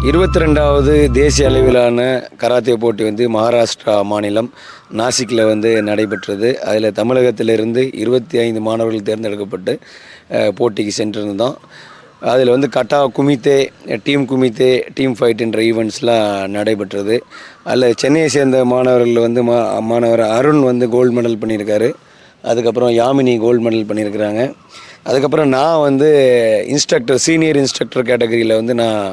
22வது தேசிய அளவிலான கராத்தே போட்டி வந்து மகாராஷ்டிரா மாநிலம் நாசிக்கில் வந்து நடைபெற்றது. அதில் தமிழகத்திலிருந்து 25 மாணவர்கள் தேர்ந்தெடுக்கப்பட்டு போட்டிக்கு சென்றிருந்தோம். அதில் வந்து கட்டா குமித்தே, குமித்தே, டீம் ஃபைட் என்ற ஈவெண்ட்ஸ்லாம் நடைபெற்றது. அதில் சென்னையை சேர்ந்த மாணவர்கள் வந்து மாணவர் அருண் வந்து கோல்டு மெடல் பண்ணியிருக்காரு. அதுக்கப்புறம் யாமினி கோல்டு மெடல் பண்ணியிருக்கிறாங்க. அதுக்கப்புறம் நான் வந்து சீனியர் இன்ஸ்ட்ரக்டர் கேட்டகரியில் வந்து நான்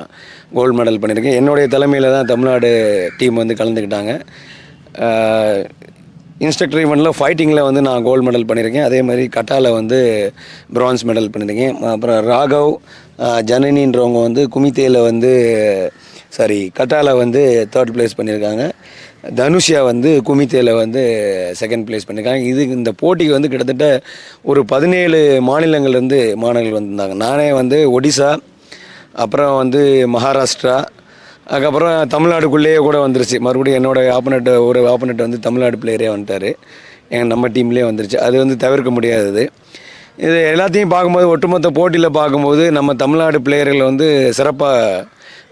கோல்டு மெடல் பண்ணியிருக்கேன். என்னுடைய தலைமையில் தான் தமிழ்நாடு டீம் வந்து கலந்துக்கிட்டாங்க. இன்ஸ்ட்ரக்டர் ஈவெண்ட்டில் ஃபைட்டிங்கில் வந்து நான் கோல்டு மெடல் பண்ணியிருக்கேன். அதே மாதிரி கட்டாவில் வந்து பிரான்ஸ் மெடல் பண்ணியிருக்கேன். அப்புறம் ராகவ், ஜனனின்றவங்க வந்து குமித்தேயில் வந்து கட்டாவில் வந்து 3rd ப்ளேஸ் பண்ணியிருக்காங்க. தனுஷியா வந்து குமித்தேயில் வந்து 2nd ப்ளேஸ் பண்ணியிருக்காங்க. இந்த போட்டிக்கு வந்து கிட்டத்தட்ட ஒரு 17 மாநிலங்கள்லேருந்து மாணவர்கள் வந்திருந்தாங்க. நானே வந்து ஒடிசா, அப்புறம் வந்து மகாராஷ்டிரா, அதுக்கப்புறம் தமிழ்நாடுக்குள்ளேயே கூட வந்துருச்சு. மறுபடியும் என்னோடய ஆப்பனண்ட் வந்து தமிழ்நாடு பிளேயரே வந்துட்டார். நம்ம டீம்லேயே வந்துருச்சு. அது வந்து தவிர்க்க முடியாதது. இது எல்லாத்தையும் பார்க்கும்போது, ஒட்டுமொத்த போட்டியில் பார்க்கும்போது நம்ம தமிழ்நாடு பிளேயர்கள் வந்து சிறப்பாக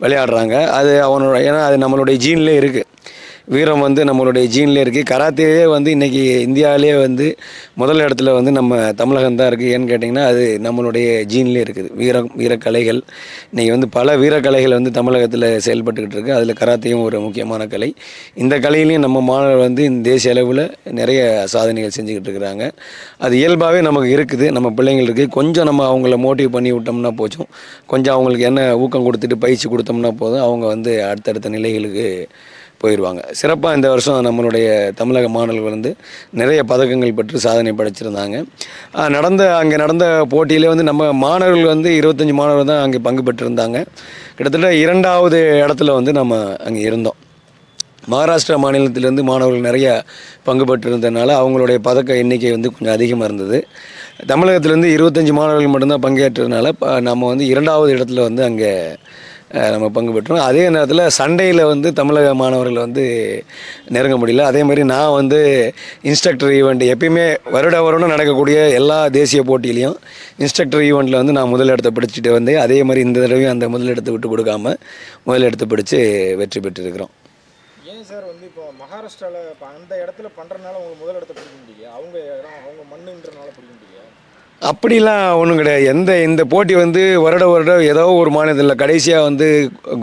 விளையாடுறாங்க. ஏன்னா அது நம்மளுடைய ஜீன்லேயே இருக்குது. வீரம் வந்து நம்மளுடைய ஜீன்லேயே இருக்குது. கராத்தேயே வந்து இன்றைக்கி இந்தியாவிலே வந்து முதல் இடத்துல வந்து நம்ம தமிழகம் தான் இருக்குது. ஏன்னு கேட்டிங்கன்னா அது நம்மளுடைய ஜீன்லேயே இருக்குது. வீரக்கலைகள் இன்றைக்கி வந்து பல வீரக்கலைகள் வந்து தமிழகத்தில் செயல்பட்டுக்கிட்டு இருக்குது. அதில் கராத்தேயும் ஒரு முக்கியமான கலை. இந்த கலையிலையும் நம்ம மாணவர்கள் வந்து இந்த தேசிய அளவில் நிறைய சாதனைகள் செஞ்சுக்கிட்டு இருக்கிறாங்க. அது இயல்பாகவே நமக்கு இருக்குது. நம்ம பிள்ளைங்களுக்கு கொஞ்சம் நம்ம அவங்கள மோட்டிவ் பண்ணி விட்டோம்னா போச்சும், கொஞ்சம் அவங்களுக்கு என்ன ஊக்கம் கொடுத்துட்டு பயிற்சி கொடுத்தோம்னா போதும், அவங்க வந்து அடுத்தடுத்த நிலைகளுக்கு போயிடுவாங்க. சிறப்பாக இந்த வருஷம் நம்மளுடைய தமிழக மாணவர்கள் வந்து நிறைய பதக்கங்கள் பெற்று சாதனை படைச்சிருந்தாங்க. அங்கே நடந்த போட்டியிலே வந்து நம்ம மாணவர்கள் வந்து 25 மாணவர்கள் தான் அங்கே பங்கு பெற்றிருந்தாங்க. கிட்டத்தட்ட 2வது இடத்துல வந்து நம்ம அங்கே இருந்தோம். மகாராஷ்டிரா மாநிலத்திலேருந்து மாணவர்கள் நிறைய பங்கு பெற்றிருந்ததுனால அவங்களுடைய பதக்க எண்ணிக்கை வந்து கொஞ்சம் அதிகமாக இருந்தது. தமிழகத்திலேருந்து 25 மாணவர்கள் மட்டும்தான் பங்கேற்றதுனால நம்ம வந்து 2வது இடத்துல வந்து அங்கே நம்ம பங்கு பெற்றோம். அதே நேரத்தில் சண்டையில் வந்து தமிழக மாணவர்கள் வந்து நெருங்க முடியல. அதே மாதிரி நான் வந்து இன்ஸ்ட்ரக்டர் ஈவெண்ட் எப்பயுமே வருடம் நடக்கக்கூடிய எல்லா தேசிய போட்டியிலையும் இன்ஸ்ட்ரக்டர் ஈவெண்ட்டில் வந்து நான் முதலிடத்தை பிடிச்சிட்டு வந்து, அதே மாதிரி இந்த தடவையும் அந்த முதலிடத்தை விட்டு கொடுக்காமல் முதலிடத்தை பிடிச்சி வெற்றி பெற்றிருக்கிறோம். ஏன் சார் வந்து இப்போ மகாராஷ்டிராவில் இப்போ அந்த இடத்துல பண்ணுறதுனால உங்களுக்கு முதலிடத்தை பிடிக்க முடியல? அவங்க இடம் அவங்க மண்ணுன்றனால பிடிக்க முடியல? அப்படிலாம் ஒன்றும் கிடையாது. இந்த போட்டி வந்து வருடம் ஏதோ ஒரு மாநிலத்தில் கடைசியாக வந்து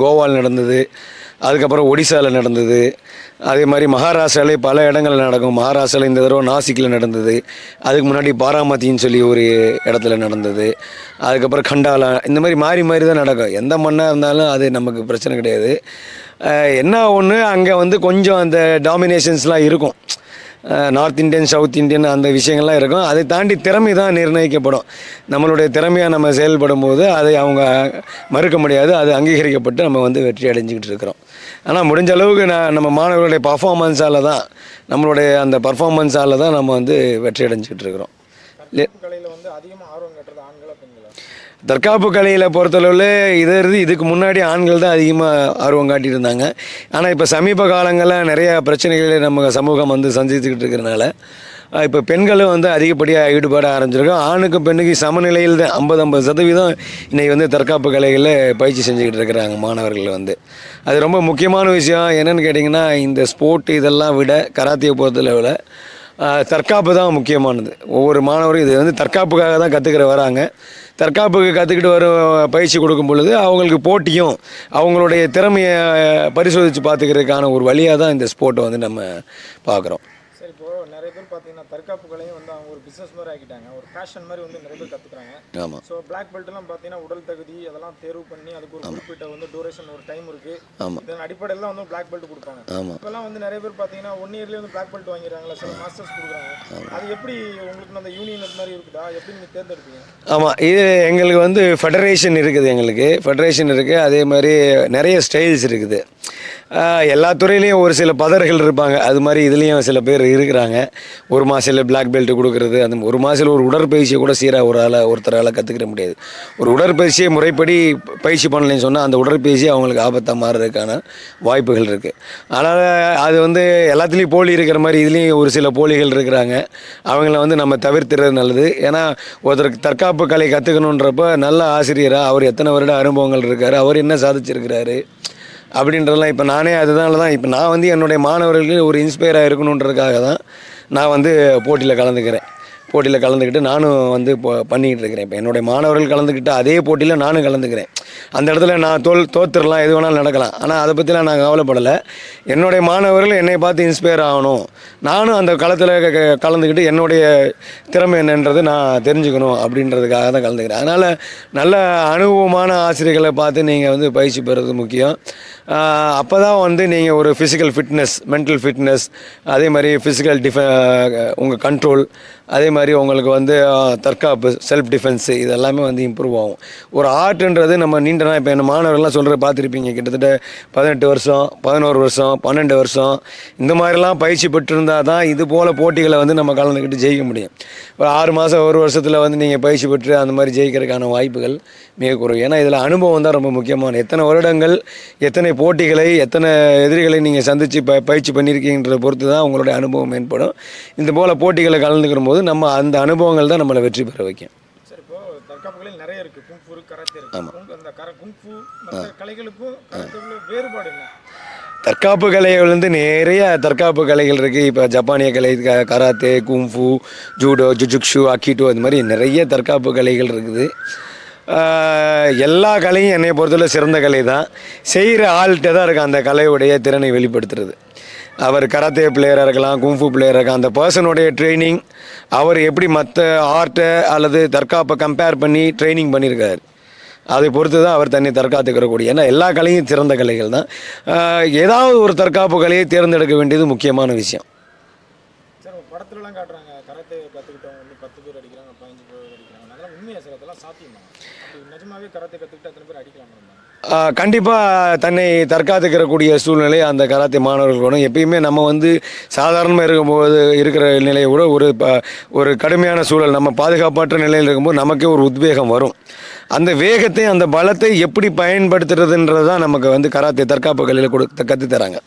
கோவாவில் நடந்தது, அதுக்கப்புறம் ஒடிசாவில் நடந்தது, அதே மாதிரி மகாராஷ்டிராவிலே பல இடங்களில் நடக்கும். மகாராஷ்டிராவில் இந்த தடவை நாசிக்கில் நடந்தது, அதுக்கு முன்னாடி பாராமத்தின்னு சொல்லி ஒரு இடத்துல நடந்தது, அதுக்கப்புறம் கண்டாலா, இந்த மாதிரி மாறி தான் நடக்கும். எந்த மண்ணாக இருந்தாலும் அது நமக்கு பிரச்சனை கிடையாது. என்ன ஒன்று, அங்கே வந்து கொஞ்சம் அந்த டாமினேஷன்ஸ்லாம் இருக்கும். நார்த் இந்தியன், சவுத் இந்தியன் அந்த விஷயங்கள்லாம் இருக்கும். அதை தாண்டி திறமை தான் நிர்ணயிக்கப்படும். நம்மளுடைய திறமையாக நம்ம செயல்படும் போது அதை அவங்க மறுக்க முடியாது. அது அங்கீகரிக்கப்பட்டு நம்ம வந்து வெற்றி அடைஞ்சிக்கிட்டு இருக்கிறோம். ஆனால் முடிஞ்ச அளவுக்கு நம்ம மாணவர்களுடைய பர்ஃபார்மன்ஸால் தான் நம்ம வந்து வெற்றி அடைஞ்சிக்கிட்டு இருக்கிறோம். கலையில் வந்து அதிகமாக ஆர்வம் கட்டுறது ஆண்களா பெண்களா? தற்காப்பு கலையில் பொறுத்தளவில் இதுக்கு முன்னாடி ஆண்கள் தான் அதிகமாக ஆர்வம் காட்டிட்டு இருந்தாங்க. ஆனால் இப்போ சமீப காலங்களில் நிறையா பிரச்சனைகளை நம்ம சமூகம் வந்து சந்திச்சுக்கிட்டு இருக்கிறனால இப்போ பெண்களும் வந்து அதிகப்படியாக ஈடுபாட ஆரம்பிச்சிருக்கோம். ஆணுக்கும் பெண்ணுக்கு சமநிலையில் தான் 50% இன்றைக்கி வந்து தற்காப்பு கலைகளில் பயிற்சி செஞ்சுக்கிட்டு இருக்கிறாங்க மாணவர்கள் வந்து. அது ரொம்ப முக்கியமான விஷயம். என்னென்னு கேட்டிங்கன்னா, இந்த ஸ்போர்ட் இதெல்லாம் விட கராத்தியை பொறுத்தளவில் தற்காப்பு தான் முக்கியமானது. ஒவ்வொரு மாணவரும் இது வந்து தற்காப்புக்காக தான் வராங்க. தற்காப்புக்கு கற்றுக்கிட்டு பயிற்சி கொடுக்கும் பொழுது அவங்களுக்கு போட்டியும் அவங்களுடைய திறமையை பரிசோதித்து பார்த்துக்கிறதுக்கான ஒரு வழியாக தான் இந்த ஸ்போர்ட்டை வந்து நம்ம பார்க்குறோம். சரி, இப்போது நிறைய பேர் பார்த்தீங்கன்னா தற்காப்பு கலையும் வந்து அவங்க ஒரு பிஸ்னஸ் மாதிரி ஆக்கிட்டாங்க, ஒரு பேஷன் மாதிரி வந்து நிறைய பேர் கற்றுக்குறாங்க. ஆமாம். ஸோ பிளாக் பெல்ட்லாம் பார்த்தீங்கன்னா உடல் தகுதி அதெல்லாம் தேர்வு பண்ணி அதுக்கு ஒரு குறிப்பிட்ட வந்து டூரேஷன் ஒரு டைம் இருக்குது. ஆமாம். இதன் அடிப்படையில் தான் வந்து பிளாக் பெல்ட் கொடுப்பாங்க. ஆமாம். இப்போல்லாம் வந்து நிறைய பேர் பார்த்தீங்கன்னா 1 இயர்லேயே வந்து பிளாக் பெல்ட் வாங்கிடுறாங்களா, சில மாஸ்டர்ஸ் கொடுக்குறாங்க. அது எப்படி உங்களுக்கு அந்த யூனியன் மாதிரி இருக்குதா, எப்படி நீங்கள் தேர்ந்தெடுப்பீங்க? ஆமாம், இது எங்களுக்கு வந்து ஃபெடரேஷன் இருக்குது. அதே மாதிரி நிறைய ஸ்டைல்ஸ் இருக்குது. எல்லா துறையிலையும் ஒரு சில பதர்கள் இருப்பாங்க. அது மாதிரி இதுலேயும் சில பேர் இருக்கிறாங்க. ஒரு மாதத்தில் பிளாக் பெல்ட் கொடுக்குறது, அந்த ஒரு மாதத்தில் ஒரு உடற்பயிற்சியை கூட சீராக ஒருத்தரால் கற்றுக்கிற முடியாது. ஒரு உடற்பயிற்சியை முறைப்படி பயிற்சி பண்ணலைன்னு சொன்னால் அந்த உடற்பயிற்சி அவங்களுக்கு ஆபத்தாக மாறுறதுக்கான வாய்ப்புகள் இருக்குது. அதனால் அது வந்து எல்லாத்துலேயும் போலி இருக்கிற மாதிரி இதுலேயும் ஒரு சில போலிகள் இருக்கிறாங்க. அவங்கள வந்து நம்ம தவிர்த்துறது நல்லது. ஏன்னா ஒருத்தருக்கு தற்காப்பு கலை கற்றுக்கணுன்றப்ப நல்ல ஆசிரியராக அவர் எத்தனை வருட அனுபவங்கள் இருக்கார், அவர் என்ன சாதிச்சிருக்கிறாரு அப்படின்றதெல்லாம் இப்போ நானே அதனால தான் இப்போ நான் வந்து என்னுடைய மாணவர்களுக்கு ஒரு இன்ஸ்பயராக இருக்கணுன்றதுக்காக தான் நான் வந்து போட்டியில் கலந்துக்கிட்டு நானும் வந்து இப்போ பண்ணிக்கிட்டு இருக்கிறேன். இப்போ என்னுடைய மாணவர்கள் கலந்துக்கிட்டு அதே போட்டியில் நானும் கலந்துக்கிறேன். அந்த இடத்துல நான் தோத்துடலாம், எது வேணாலும் நடக்கலாம். ஆனால் அதை பற்றிலாம் நான் கவலைப்படலை. என்னுடைய மாணவர்கள் என்னை பார்த்து இன்ஸ்பயர் ஆகணும், நானும் அந்த களத்தில் கலந்துக்கிட்டு என்னுடைய திறமை என்னன்றது நான் தெரிஞ்சுக்கணும் அப்படின்றதுக்காக தான் கலந்துக்கிறேன். அதனால் நல்ல அனுபவமான ஆசிரியர்களை பார்த்து நீங்கள் வந்து பயிற்சி பெறுறது முக்கியம். அப்போ தான் வந்து நீங்கள் ஒரு ஃபிசிக்கல் ஃபிட்னஸ், மென்டல் ஃபிட்னஸ், அதே மாதிரி ஃபிசிக்கல் உங்கள் கண்ட்ரோல், அதே மாதிரி உங்களுக்கு வந்து தற்காப்பு, செல்ஃப் டிஃபென்ஸு, இது எல்லாமே வந்து இம்ப்ரூவ் ஆகும். ஒரு ஆர்ட்ன்றது நம்ம நீண்டனா இப்போ என்ன மாணவர்கள்லாம் சொல்கிற பார்த்துருப்பீங்க, கிட்டத்தட்ட 18 வருஷம், 11 வருஷம், 12 வருஷம் இந்த மாதிரிலாம் பயிற்சி பெற்றிருந்தால் தான் இது போல் போட்டிகளை வந்து நம்ம கலந்துக்கிட்டு ஜெயிக்க முடியும். ஒரு 6 மாதம், ஒரு வருஷத்தில் வந்து நீங்கள் பயிற்சி பெற்று அந்த மாதிரி ஜெயிக்கிறதுக்கான வாய்ப்புகள் மிக குறைவு. ஏன்னா இதில் அனுபவம் தான் ரொம்ப முக்கியமான. எத்தனை வருடங்கள், எத்தனை போட்டிகளை, எத்தனை எதிரிகளை நீங்கள் சந்தித்து பயிற்சி பண்ணியிருக்கீங்கன்றதை பொறுத்து தான் உங்களுடைய அனுபவம் மேம்படும். இந்த போல் போட்டிகளை கலந்துக்கிற போது நம்ம அந்த அனுபவங்கள் தான் நம்மளை வெற்றி பெற வைக்கும். சரி, இப்போ தற்காப்புகளில் நிறைய இருக்குது. குங்ஃபு, கராத்தே இருக்குது. அந்த குங்ஃபு மற்ற கலைகளுக்கும் கராத்தேக்கும் வேறுபாடு என்ன? தற்காப்பு கலைகள் வந்து நிறைய தற்காப்பு கலைகள் இருக்குது. இப்போ ஜப்பானிய கலை, கராத்தே, குங்ஃபு, ஜூடோ, ஜுஜுக்ஷு, அக்கிட்டோ, அது மாதிரி நிறைய தற்காப்பு கலைகள் இருக்குது. எல்லா கலையும் என்னை பொறுத்தவரை சிறந்த கலை தான். செய்கிற ஆள்கிட்ட தான் இருக்குது அந்த கலையுடைய திறனை வெளிப்படுத்துறது. அவர் கராத்தே பிளேயராக இருக்கலாம், குங்ஃபு பிளேயராக இருக்கலாம், அந்த பர்சனுடைய ட்ரைனிங், அவர் எப்படி மற்ற ஆர்ட்டை அல்லது தற்காப்பை கம்பேர் பண்ணி ட்ரைனிங் பண்ணியிருக்காரு, அதை பொறுத்து தான் அவர் தன்னை தற்காத்துக்கிறக்கூடிய. ஏன்னா எல்லா கலையும் சிறந்த கலைகள் தான். ஏதாவது ஒரு தற்காப்பு கலையை தேர்ந்தெடுக்க வேண்டியது முக்கியமான விஷயம். சார், படத்துலலாம் காட்டுறாங்க கராத்தே கற்றுக்கிட்டவங்க வந்து 10 பேர் அடிக்கிறாங்க, 15 பேர் அடிக்கிறாங்க. அதெல்லாம் உண்மையா சார்? அதெல்லாம் சாத்தியமா? அப்படி நிஜமாவே கராத்தே கற்றுக்கிட்டு அத்தனை பேர் அடிக்கலாமா? கண்டிப்பாக தன்னை தற்காத்துக்கிறக்கூடிய சூழ்நிலை அந்த கராத்தே மாணவர்கள் வேணும். எப்பயுமே நம்ம வந்து சாதாரணமாக இருக்கும்போது இருக்கிற நிலையை விட ஒரு கடுமையான சூழல், நம்ம பாதுகாப்பற்ற நிலையில் இருக்கும்போது நமக்கே ஒரு உத்வேகம் வரும். அந்த வேகத்தை, அந்த பலத்தை எப்படி பயன்படுத்துறதுன்றது தான் நமக்கு வந்து கராத்தே தற்காப்பு கலையில் கற்றுத்தராங்க.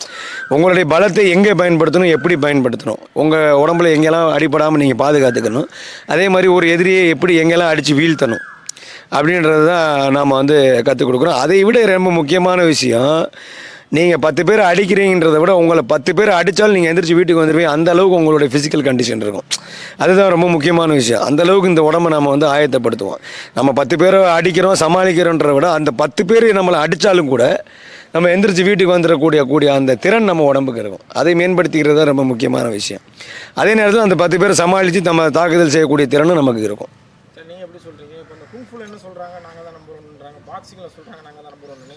உங்களுடைய பலத்தை எங்கே பயன்படுத்தணும், எப்படி பயன்படுத்தணும், உங்கள் உடம்புல எங்கெல்லாம் அடிபடாமல் நீங்கள் பாதுகாத்துக்கணும், அதே மாதிரி ஒரு எதிரியை எப்படி எங்கெல்லாம் அடித்து வீழ்த்தணும் அப்படின்றது தான் நாம் வந்து கற்றுக் கொடுக்குறோம். அதை விட ரொம்ப முக்கியமான விஷயம், நீங்கள் 10 பேர் அடிக்கிறீங்கன்றதை விட உங்களை 10 பேர் அடித்தாலும் நீங்கள் எந்திரிச்சு வீட்டுக்கு வந்துடுவீங்க. அந்த அளவுக்கு உங்களுடைய ஃபிசிக்கல் கண்டிஷன் இருக்கும். அதுதான் ரொம்ப முக்கியமான விஷயம். அந்த அளவுக்கு இந்த உடம்பை நம்ம வந்து ஆயத்தப்படுத்துவோம். நம்ம 10 பேரை அடிக்கிறோம், சமாளிக்கிறோன்றதை விட அந்த 10 பேர் நம்மளை அடித்தாலும் கூட நம்ம எந்திரிச்சு வீட்டுக்கு வந்துடக்கூடிய அந்த திறன் நம்ம உடம்புக்கு இருக்கும். அதை மேம்படுத்திக்கிறது தான் ரொம்ப முக்கியமான விஷயம். அதே நேரத்தில் அந்த 10 பேரை சமாளித்து நம்ம தாக்குதல் செய்யக்கூடிய திறனும் நமக்கு இருக்கும். சார், நீங்கள் எப்படி சொல்கிறீங்க? இப்போ இந்த குங்ஃபுல என்ன சொல்கிறாங்க, நாங்கள் தான் நம்பர் ஒன்றுன்றாங்க. பாக்ஸிங்கில் சொல்கிறாங்க நாங்கள் தான் நம்பர் ஒன்று.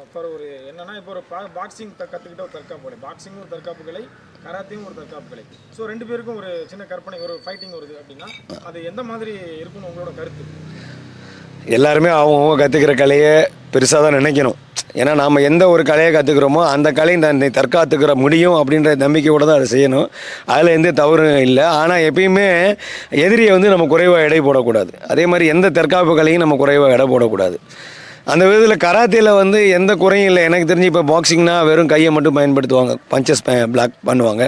இப்போ ஒரு என்னன்னா, இப்போ ஒரு பாக்ஸிங் கற்றுக்கிட்ட ஒரு தற்காப்பு கலை, பாக்ஸிங்கும் ஒரு தற்காப்பு கலை, கராத்தையும் ஒரு தற்காப்பு கலை. ஸோ 2 பேருக்கும் ஒரு சின்ன கற்பனை, ஒரு ஃபைட்டிங் வருது அப்படின்னா அது எந்த மாதிரி இருக்குன்னு உங்களோட கருத்து? எல்லாருமே அவங்க கற்றுக்கிற கலையை பெருசாக தான் நினைக்கணும். ஏன்னா நாம் எந்த ஒரு கலையை கற்றுக்குறோமோ அந்த கலையை தன்னை தற்காத்துக்கிற முடியும் அப்படின்ற நம்பிக்கையோடு தான் அதை செய்யணும். அதில் எந்த தவறும் இல்லை. ஆனால் எப்பயுமே எதிரியை வந்து நம்ம குறைவாக எடை போடக்கூடாது. அதே மாதிரி எந்த தற்காப்பு கலையும் நம்ம குறைவாக எடை போடக்கூடாது. அந்த விதத்தில் கராத்தேயில் வந்து எந்த குறையும் இல்லை. எனக்கு தெரிஞ்சு இப்போ பாக்ஸிங்னா வெறும் கையை மட்டும் பயன்படுத்துவாங்க, பஞ்சஸ் பிளாக் பண்ணுவாங்க.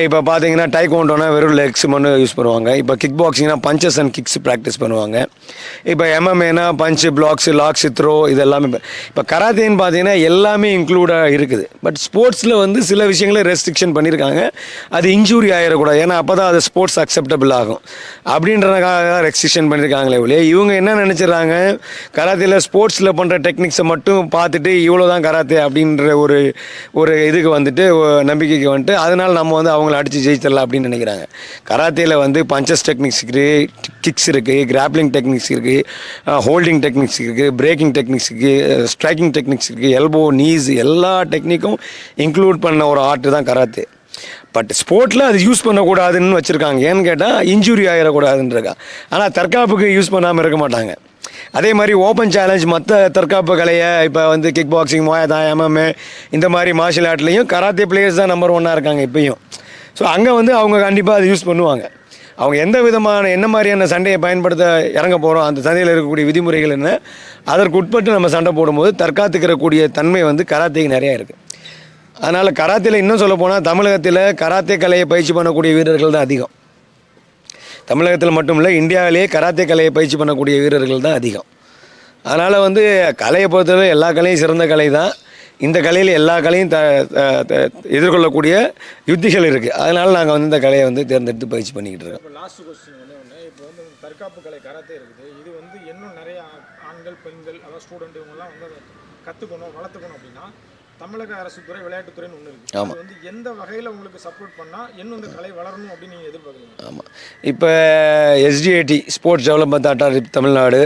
இப்போ பார்த்தீங்கன்னா டைகோண்டோனா வெறும் லெக்ஸ் மட்டும் யூஸ் பண்ணுவாங்க. இப்போ கிக் பாக்ஸிங்னா பஞ்சஸ் அண்ட் கிக்ஸ் ப்ராக்டிஸ் பண்ணுவாங்க. இப்போ எம்எம்ஏனா பஞ்சு, பிளாக்ஸு, லாக்ஸு, த்ரோ, இது எல்லாமே. இப்போ கராத்தேன்னு பார்த்தீங்கன்னா எல்லாமே இன்க்ளூடாக இருக்குது. பட் ஸ்போர்ட்ஸில் வந்து சில விஷயங்களே ரெஸ்ட்ரிக்ஷன் பண்ணியிருக்காங்க. அது இன்ஜூரி ஆகிடக்கூடாது, ஏன்னா அப்போ தான் அது ஸ்போர்ட்ஸ் அக்செப்டபிள் ஆகும் அப்படின்றதுக்காக ரெஸ்ட்ரிக்ஷன் பண்ணியிருக்காங்களே ஒழிய இவங்க என்ன நினச்சிட்றாங்க, கராத்தேயில் ஸ்போர்ட்ஸில் பண்ணுற டெக்னிக்ஸை மட்டும் பார்த்துட்டு இவ்வளோ தான் கராத்தே அப்படின்ற ஒரு இதுக்கு வந்துட்டு நம்பிக்கைக்கு வந்துட்டு அதனால் நம்ம வந்து அவங்கள அடித்து ஜெயிச்சிடலாம் அப்படின்னு நினைக்கிறாங்க. கராத்தேயில் வந்து பஞ்சஸ் டெக்னிக்ஸ் இருக்குது, கிக்ஸ் இருக்குது, கிராப்ளிங் டெக்னிக்ஸ் இருக்குது, ஹோல்டிங் டெக்னிக்ஸ் இருக்குது, பிரேக்கிங் டெக்னிக்ஸ் இருக்குது, ஸ்ட்ரைக்கிங் டெக்னிக்ஸ் இருக்குது, எல்போ, நீஸ், எல்லா டெக்னிக்கும் இன்க்ளூட் பண்ண ஒரு ஆர்ட் தான் கராத்தே. பட் ஸ்போர்ட்டில் அது யூஸ் பண்ணக்கூடாதுன்னு வச்சுருக்காங்க. ஏன்னு கேட்டால் இன்ஜுரி ஆகிடக்கூடாதுன்றக்கா. ஆனால் தற்காப்புக்கு யூஸ் பண்ணாமல் இருக்க மாட்டாங்க. அதே மாதிரி ஓப்பன் சேலஞ்ச் மற்ற தற்காப்பு கலையை இப்போ வந்து கிக் பாக்ஸிங், மோயதான், MMA இந்த மாதிரி மார்ஷியல் ஆர்ட்லேயும் கராத்தே பிளேயர்ஸ் தான் நம்பர் 1 இருக்காங்க இப்பயும். ஸோ அங்கே வந்து அவங்க கண்டிப்பாக அதை யூஸ் பண்ணுவாங்க. அவங்க எந்த விதமான என்ன மாதிரியான சண்டையை பயன்படுத்த இறங்க போகிறோம், அந்த சண்டையில் இருக்கக்கூடிய விதிமுறைகள் என்ன, அதற்கு உட்பட்டு நம்ம சண்டை போடும்போது தற்காத்துக்கிறக்கூடிய தன்மை வந்து கராத்தேக்கு நிறையா இருக்குது. அதனால் கராத்தேயில் இன்னும் சொல்ல போனால் தமிழகத்தில் கராத்தே கலையை பயிற்சி பண்ணக்கூடிய வீரர்கள் தான் அதிகம். தமிழகத்தில் மட்டும் இல்லை, இந்தியாவிலேயே கராத்தே கலையை பயிற்சி பண்ணக்கூடிய வீரர்கள் தான் அதிகம். அதனால் வந்து கலையை பொறுத்தவரை எல்லா கலையும் சிறந்த கலை தான். இந்த கலையில் எல்லா கலையும் எதிர்கொள்ளக்கூடிய யுத்திகள் இருக்குது. அதனால் நாங்கள் வந்து இந்த கலையை வந்து தேர்ந்தெடுத்து பயிற்சி பண்ணிக்கிட்டு இருக்கோம். இப்போ லாஸ்ட் கொஸ்டின் ஒன்று, இப்போ வந்து தற்காப்பு கலை கராத்தே இருக்குது, இது வந்து இன்னும் நிறைய ஆண்கள், பெண்கள், அதாவது ஸ்டூடெண்ட் இவங்கெல்லாம் வந்து அதை கற்றுக்கணும், வளர்த்துக்கணும் அப்படின்னா தமிழக அரசுத்துறை விளையாட்டுத்துறைன்னு ஒன்று இருக்குது. அது வந்து எந்த வகையில் உங்களுக்கு சப்போர்ட் பண்ணால் இன்னும் இந்த கலை வளரணும் அப்படின்னு நீங்கள் எதிர்பார்க்குறீங்க? ஆமாம், இப்போ SDAT sports development authority Tamil Nadu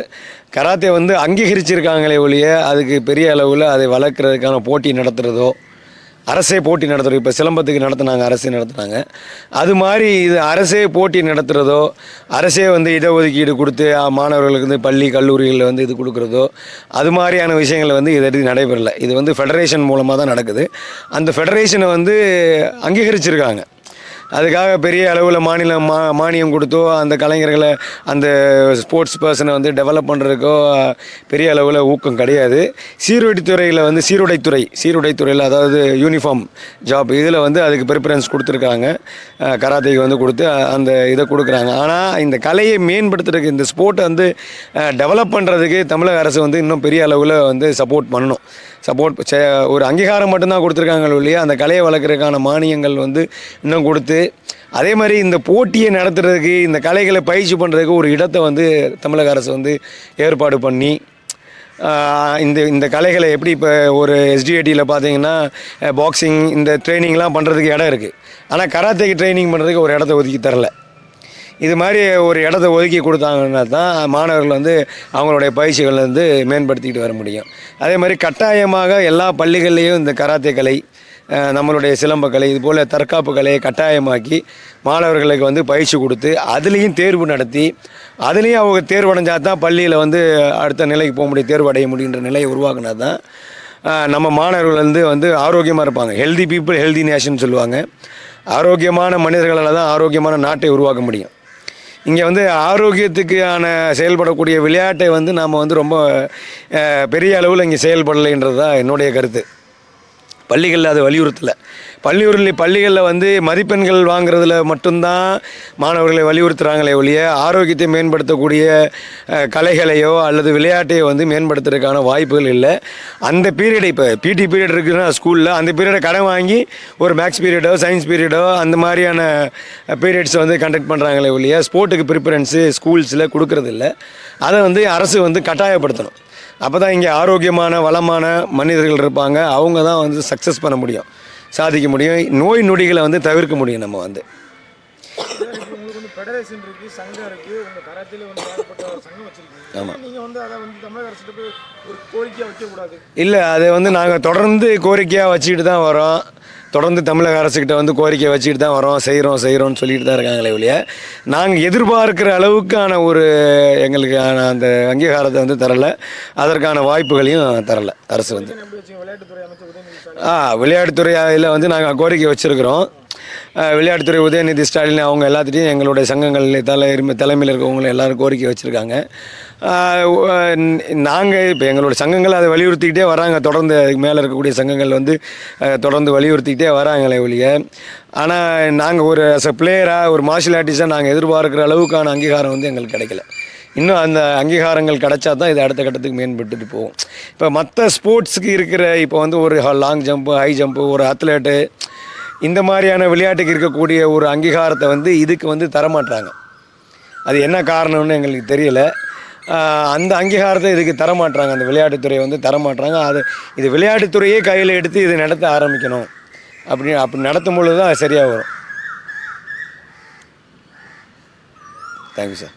karate வந்து அங்கீகரிச்சிருக்காங்களே ஒழிய அதுக்கு பெரிய அளவில் அதை வளர்க்குறதுக்கான போட்டி நடத்துகிறதோ, அரசே போட்டி நடத்துகிறோம். இப்போ சிலம்பத்துக்கு நடத்துனாங்க, அரசே நடத்துனாங்க. அது மாதிரி இது அரசே போட்டி நடத்துகிறதோ, அரசே வந்து இடஒதுக்கீடு கொடுத்து மாணவர்களுக்கு வந்து பள்ளி கல்லூரிகளில் வந்து இது கொடுக்குறதோ, அது மாதிரியான விஷயங்கள் வந்து இது நடைபெறலை. இது வந்து ஃபெடரேஷன் மூலமாக தான் நடக்குது. அந்த ஃபெடரேஷனை வந்து அங்கீகரிச்சிருக்காங்க. அதுக்காக பெரிய அளவில் மானியம் கொடுத்தோ அந்த கலைஞர்களை, அந்த ஸ்போர்ட்ஸ் பர்சனை வந்து டெவலப் பண்ணுறதுக்கோ பெரிய அளவில் ஊக்கம் கிடையாது. சீருடைத்துறையில் வந்து சீருடைத்துறையில் அதாவது யூனிஃபார்ம் ஜாப் இதில் வந்து அதுக்கு ப்ரிஃபரன்ஸ் கொடுத்துருக்காங்க. கராத்தேக்கு வந்து கொடுத்து அந்த இதை கொடுக்குறாங்க. ஆனால் இந்த கலையை மேம்படுத்துறதுக்கு, இந்த ஸ்போர்ட்டை வந்து டெவலப் பண்ணுறதுக்கு தமிழக அரசு வந்து இன்னும் பெரிய அளவில் வந்து சப்போர்ட் பண்ணணும். ஒரு அங்கீகாரம் மட்டும்தான் கொடுத்துருக்காங்க இல்லையா, அந்த கலையை வளர்க்குறதுக்கான மானியங்கள் வந்து இன்னும் கொடுத்து, அதே மாதிரி இந்த போட்டியை நடத்துறதுக்கு, இந்த கலைகளை பயிற்சி பண்ணுறதுக்கு ஒரு இடத்தை வந்து தமிழக அரசு வந்து ஏற்பாடு பண்ணி, இந்த கலைகளை எப்படி இப்போ ஒரு SDATயில் பார்த்தீங்கன்னா பாக்ஸிங் இந்த ட்ரைனிங்லாம் பண்ணுறதுக்கு இடம் இருக்குது. ஆனால் கராத்தேக்கு ட்ரைனிங் பண்ணுறதுக்கு ஒரு இடத்த ஒதுக்கி தரல. இது மாதிரி ஒரு இடத்த ஒதுக்கி கொடுத்தாங்கன்னா தான் மாணவர்கள் வந்து அவங்களுடைய பயிற்சிகள் வந்து மேம்படுத்திக்கிட்டு வர முடியும். அதே மாதிரி கட்டாயமாக எல்லா பள்ளிகள்லேயும் இந்த கராத்தே கலை, நம்மளுடைய சிலம்பக்கலை, இது போல் தற்காப்பு கலையை கட்டாயமாக்கி மாணவர்களுக்கு வந்து பயிற்சி கொடுத்து அதுலேயும் தேர்வு நடத்தி, அதுலேயும் அவங்க தேர்வடைஞ்சால் தான் பள்ளியில் வந்து அடுத்த நிலைக்கு போக முடியும், தேர்வு அடைய முடியுன்ற நிலையை உருவாக்குனா தான் நம்ம மாணவர்கள் வந்து ஆரோக்கியமாக இருப்பாங்க. ஹெல்தி பீப்புள் ஹெல்தி நேஷன் சொல்லுவாங்க. ஆரோக்கியமான மனிதர்களால் தான் ஆரோக்கியமான நாட்டை உருவாக்க முடியும். இங்கே வந்து ஆரோக்கியத்துக்கான செயல்படக்கூடிய விளையாட்டை வந்து நாம் வந்து ரொம்ப பெரிய அளவில் இங்கே செயல்படலைன்றது தான் என்னுடைய கருத்து. பள்ளிகளில் அதை வலியுறுத்தலை. பள்ளிகளில் வந்து மதிப்பெண்கள் வாங்குறதுல மட்டும்தான் மாணவர்களை வலியுறுத்துகிறாங்களே ஒழிய ஆரோக்கியத்தை மேம்படுத்தக்கூடிய கலைகளையோ அல்லது விளையாட்டையோ வந்து மேம்படுத்துறதுக்கான வாய்ப்புகள் இல்லை. அந்த பீரியடை, இப்போ PT பீரியட் இருக்குதுன்னா ஸ்கூலில் அந்த பீரியடை கடன் வாங்கி ஒரு மேக்ஸ் பீரியடோ சயின்ஸ் பீரியடோ அந்த மாதிரியான பீரியட்ஸை வந்து கண்டக்ட் பண்ணுறாங்களே ஒழிய ஸ்போர்ட்டுக்கு ப்ரிஃபரன்ஸு ஸ்கூல்ஸில் கொடுக்கறதில்ல. அதை வந்து அரசு வந்து கட்டாயப்படுத்தணும். அப்போ தான் இங்கே ஆரோக்கியமான வளமான மனிதர்கள் இருப்பாங்க. அவங்க தான் வந்து சக்ஸஸ் பண்ண முடியும், சாதிக்க முடியும், நோய் நொடிகளை வந்து தவிர்க்க முடியும். நம்ம வந்து உங்களுக்கு வந்து ஃபெடரேஷன் இருக்குது, சங்கம் இருக்குது, உங்கள் கராத்தேல வந்து ஏகப்பட்ட சங்கம் வச்சுருக்கீங்க. ஆமாம், நீங்கள் வந்து அதை வந்து தமிழக அரசுக்கு போய் ஒரு கோரிக்கையாக வைக்கக்கூடாது? இல்லை, அதை வந்து நாங்கள் தொடர்ந்து கோரிக்கையாக வச்சுக்கிட்டு தான் வரோம். தொடர்ந்து தமிழக அரசுக்கிட்ட வந்து கோரிக்கை வச்சுக்கிட்டு தான் வரோம், செய்கிறோம்னு சொல்லிட்டு தான் இருக்காங்களே ஒழிய நாங்கள் எதிர்பார்க்குற அளவுக்கான ஒரு எங்களுக்கான அந்த அங்கீகாரத்தை வந்து தரலை, அதற்கான வாய்ப்புகளையும் தரலை அரசு வந்து. விளையாட்டுத்துறை அமைச்சர் உதயநிதி விளையாட்டுத்துறையில் வந்து நாங்கள் கோரிக்கை வச்சுருக்கிறோம். விளையாட்டுத்துறை உதயநிதி ஸ்டாலின் அவங்க எல்லாத்துட்டையும் எங்களுடைய சங்கங்கள் தலைமையில் இருக்கவங்களும் எல்லோரும் கோரிக்கை வச்சுருக்காங்க. நாங்கள் இப்போ எங்களோட சங்கங்கள் அதை வலியுறுத்திக்கிட்டே வராங்க. தொடர்ந்து அதுக்கு மேலே இருக்கக்கூடிய சங்கங்கள் வந்து தொடர்ந்து வலியுறுத்திக்கிட்டே வராங்களே ஒழிய, ஆனால் நாங்கள் ஒரு அஸ் அ பிளேயராக, ஒரு மார்ஷியல் ஆர்டிஸ்டாக நாங்கள் எதிர்பார்க்குற அளவுக்கான அங்கீகாரம் வந்து எங்களுக்கு கிடைக்கல. இன்னும் அந்த அங்கீகாரங்கள் கிடைச்சா தான் இது அடுத்த கட்டத்துக்கு மேம்பட்டுட்டு போகும். இப்போ மற்ற ஸ்போர்ட்ஸுக்கு இருக்கிற இப்போ வந்து ஒரு லாங் ஜம்ப்பு, ஹை ஜம்ப்பு, ஒரு அத்லெட்டு, இந்த மாதிரியான விளையாட்டுக்கு இருக்கக்கூடிய ஒரு அங்கீகாரத்தை வந்து இதுக்கு வந்து தரமாட்டாங்க. அது என்ன காரணம்னு எங்களுக்கு தெரியல. அந்த அங்கீகாரத்தை இதுக்கு தரமாட்டுறாங்க, அந்த விளையாட்டுத்துறையை வந்து தரமாட்டுறாங்க. இது விளையாட்டுத்துறையே கையில் எடுத்து இதை நடத்த ஆரம்பிக்கணும். அப்படி நடத்தும் பொழுது தான் அது சரியாக வரும். Thank you sir.